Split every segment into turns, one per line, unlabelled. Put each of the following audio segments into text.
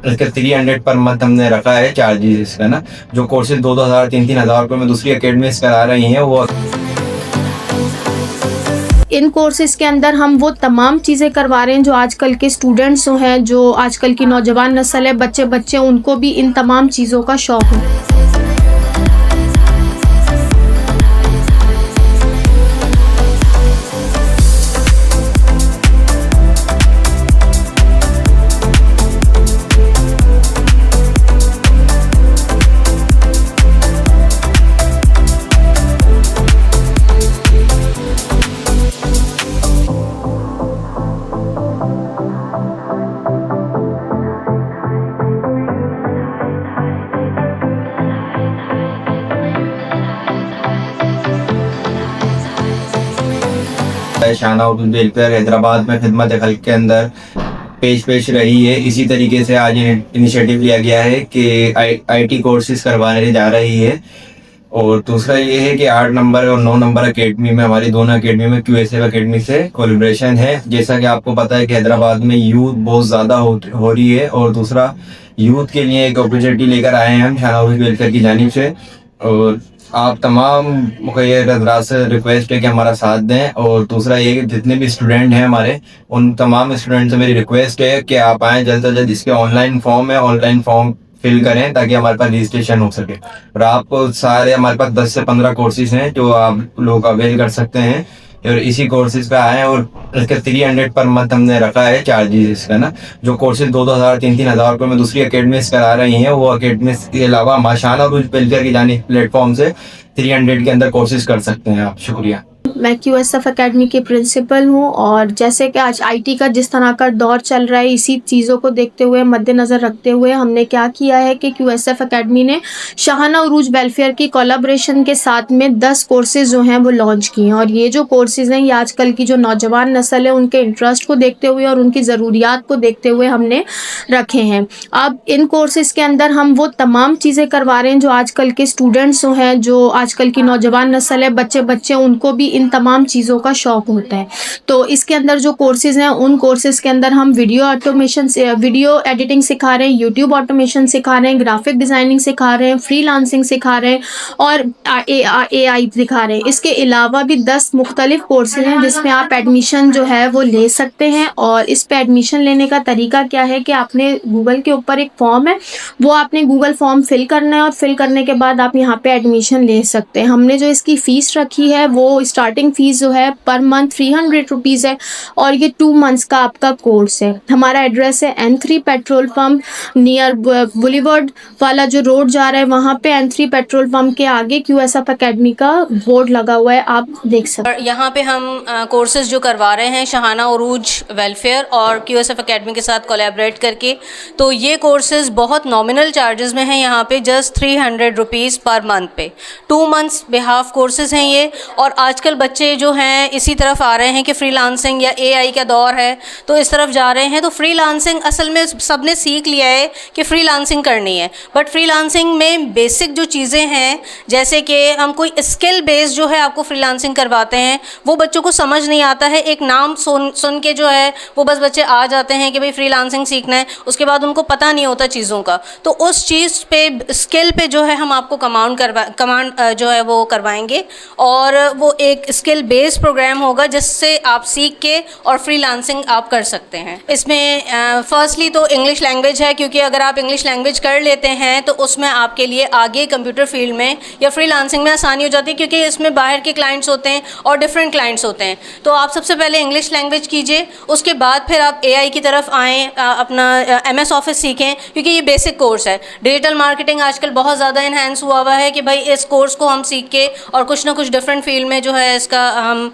इसका 300 per month हमने रखा है चार्जेस इसका ना। जो कोर्सेज 2,000 3-3 हज़ार रुपये में दूसरी अकेडमीज करा रही हैं वो
इन कोर्सेज़ के अंदर हम वो तमाम चीज़ें करवा रहे हैं जो आजकल के स्टूडेंट्स हैं, जो आजकल की नौजवान नस्ल है, बच्चे उनको भी इन तमाम चीज़ों का शौक़ है।
शाहाना उर्दू वेलफेयर हैदराबाद में खिदमत खल्क के अंदर पेश रही है। इसी तरीके से आज इनिशिएटिव लिया गया है कि आईटी कोर्सेज करवाने जा रही है। और दूसरा ये है कि 8 नंबर और 9 नंबर अकेडमी में, हमारी दोनों अकेडमी में QSF अकेडमी से कोलैबोरेशन है। जैसा कि आपको पता है कि हैदराबाद में यूथ बहुत ज़्यादा हो रही है, और दूसरा यूथ के लिए एक अपॉर्चुनिटी लेकर आए हैं हम शाहाना उर्दू वेलफेयर की जानिब से। और आप तमाम मुखैर हज़रात से रिक्वेस्ट है कि हमारा साथ दें। और दूसरा ये कि जितने भी स्टूडेंट हैं हमारे, उन तमाम स्टूडेंट से मेरी रिक्वेस्ट है कि आप आएँ जल्द से जल्द। इसके ऑनलाइन फॉर्म है, ऑनलाइन फॉर्म फिल करें ताकि हमारे पास रजिस्ट्रेशन हो सके। और आपको सारे हमारे पास 10 से 15 कोर्सेज हैं जो आप लोग अवेल कर सकते हैं, और इसी कोर्सेज पे आए हैं। और इसका 300 पर मंथ हमने रखा है चार्जेस इसका ना। जो कोर्सेज 2,000 3-3 हज़ार रुपये में दूसरी अकेडमीज करा रही हैं वो अकेडमीज के अलावा शाहाना उर्दू वेलफेयर की जानिब प्लेटफॉर्म से 300 के अंदर कोर्सेज कर सकते हैं आप। शुक्रिया।
मैं QSF अकेडमी की प्रिंसिपल हूँ, और जैसे कि आज IT का जिस तरह का दौर चल रहा है, इसी चीज़ों को देखते हुए, मद्देनज़र रखते हुए हमने क्या किया है कि QSF अकेडमी ने शाहाना उर्दू वेलफेयर की कोलैबोरेशन के साथ में 10 कोर्सेज़ जो हैं वो लॉन्च किए हैं। और ये जो कोर्सेज़ हैं ये आजकल की जो नौजवान नस्ल है उनके इंटरेस्ट को देखते हुए और उनकी ज़रूरियात को देखते हुए हमने रखे हैं। अब इन कोर्सेज़ के अंदर हम वो तमाम चीज़ें करवा रहे हैं जो आजकल के स्टूडेंट्स हैं, जो आजकल की नौजवान नस्ल है, बच्चे उनको भी इन तमाम चीज़ों का शौक़ होता है। तो इसके अंदर जो कोर्सेज़ हैं, उन कोर्सेज़ के अंदर हम वीडियो एडिटिंग सिखा रहे हैं, यूट्यूब ऑटोमेशन सिखा रहे हैं, ग्राफिक डिज़ाइनिंग सिखा रहे हैं, फ्रीलांसिंग सिखा रहे हैं, और AI सिखा रहे हैं। इसके अलावा भी 10 मुख्तलिफ कोर्सेज़ हैं जिसमें आप एडमिशन जो है वो ले सकते हैं। और इस पे एडमिशन लेने का तरीका क्या है कि आपने गूगल के ऊपर एक फॉर्म है, वो आपने गूगल फॉर्म फिल करना है, और फिल करने के बाद आप यहाँ पे एडमिशन ले सकते हैं। हमने जो इसकी फ़ीस रखी है वो स्टार्टिंग फ़ीस जो है पर मंथ 300 रुपीज़ है, और ये 2 मंथ्स का आपका कोर्स है। हमारा एड्रेस है N3 petrol pump, near boulevard वाला जो रोड जा रहा है वहाँ पे N3 पेट्रोल पंप के आगे QSF अकेडमी का बोर्ड लगा हुआ है, आप देख सकते हैं।
यहाँ पे हम कोर्सेज़ जो करवा रहे हैं शाहाना उर्दू वेलफेयर और QSF अकेडमी के साथ कोलैबोरेट करके, तो ये कोर्सेज़ बहुत नॉमिनल चार्जेस में हैं। यहाँ पे जस्ट 300 रुपीज़ पर मंथ पे 2 मंथ्स बेहाफ कोर्सेज़ हैं ये। और आजकल बच्चे जो हैं इसी तरफ आ रहे हैं कि फ्रीलांसिंग या AI का दौर है, तो इस तरफ जा रहे हैं। तो फ्रीलांसिंग असल में सबने सीख लिया है कि फ्रीलांसिंग करनी है, बट फ्रीलांसिंग में बेसिक जो चीज़ें हैं, जैसे कि हम कोई स्किल बेस जो है आपको फ्रीलांसिंग करवाते हैं, वो बच्चों को समझ नहीं आता है। एक नाम सुन के जो है वो बस बच्चे आ जाते हैं कि भाई फ्रीलांसिंग सीखना है, उसके बाद उनको पता नहीं होता चीज़ों का। तो उस चीज़ पे, स्किल पे जो है हम आपको कमांड जो है वो करवाएंगे, और वो एक स्किल बेस्ड प्रोग्राम होगा जिससे आप सीख के और फ्रीलांसिंग आप कर सकते हैं। इसमें फर्स्टली तो इंग्लिश लैंग्वेज है, क्योंकि अगर आप इंग्लिश लैंग्वेज कर लेते हैं तो उसमें आपके लिए आगे कंप्यूटर फील्ड में या फ्रीलांसिंग में आसानी हो जाती है, क्योंकि इसमें बाहर के क्लाइंट्स होते हैं और डिफरेंट क्लाइंट्स होते हैं। तो आप सबसे पहले इंग्लिश लैंग्वेज कीजिए, उसके बाद फिर आप AI की तरफ आएँ, अपना MS ऑफिस सीखें, क्योंकि ये बेसिक कोर्स है। डिजिटल मार्केटिंग आजकल बहुत ज़्यादा इन्हेंस हुआ है कि भाई इस कोर्स को हम सीख के और कुछ ना कुछ डिफरेंट फील्ड में जो है इसका हम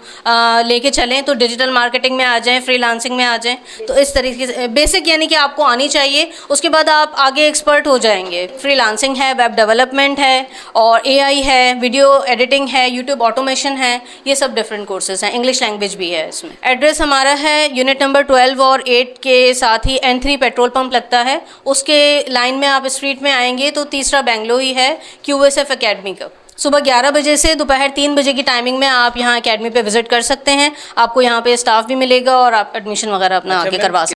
लेके चलें, तो डिजिटल मार्केटिंग में आ जाएं, फ्रीलांसिंग में आ जाएं। तो इस तरीके से बेसिक यानी कि आपको आनी चाहिए, उसके बाद आप आगे एक्सपर्ट हो जाएंगे। फ्रीलांसिंग है, वेब डेवलपमेंट है, और AI है, वीडियो एडिटिंग है, यूट्यूब ऑटोमेशन है, ये सब डिफरेंट कोर्सेज हैं। इंग्लिश लैंग्वेज भी है इसमें। एड्रेस हमारा है यूनिट नंबर 12 और 8 के साथ ही N3 पेट्रोल पंप लगता है, उसके लाइन में आप स्ट्रीट में आएंगे तो तीसरा बेंगलो ही है QSF अकेडमी का। सुबह 11 बजे से दोपहर 3 बजे की टाइमिंग में आप यहाँ एकेडमी पे विजिट कर सकते हैं। आपको यहाँ पे स्टाफ भी मिलेगा और आप एडमिशन वगैरह अपना आगे करवा सकते हैं।